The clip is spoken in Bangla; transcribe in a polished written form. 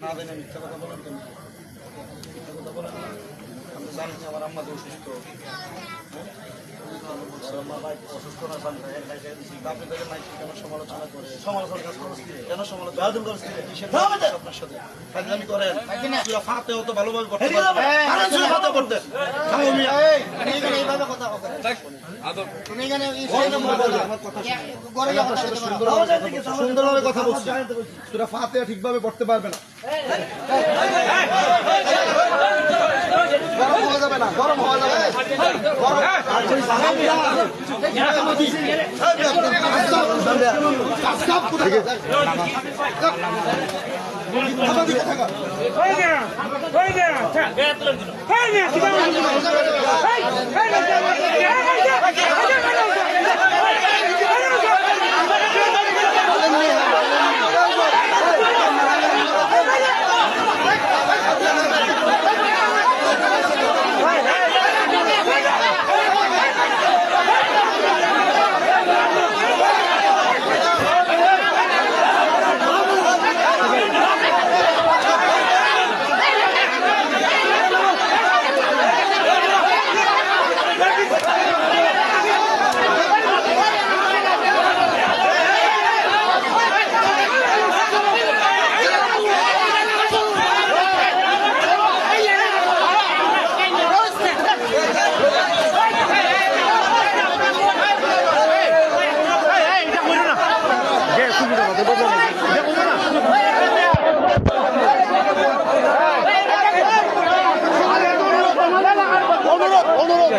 না দেন মিথ্যা কথা বলেন কেন? মিথ্যা কথা বলেন না। আপনি জানেন যে আমার আম্মা তো অসুস্থ, আমার ভাই অসুস্থ না জানতে আপনি তাকে নাই কেন সমালোচনা করে সমালোচনার কাজ করছি কেন সমালোচনা আপনার সাথে আমি করেন ফাতেও তো ভালোভাবে করতে করতেন সুন্দরভাবে কথা বলছি তোরা ফাতে ঠিকভাবে পড়তে পারবে না। গরম হওয়া যাবে না, গরম হওয়া যাবে না, অনুরোধ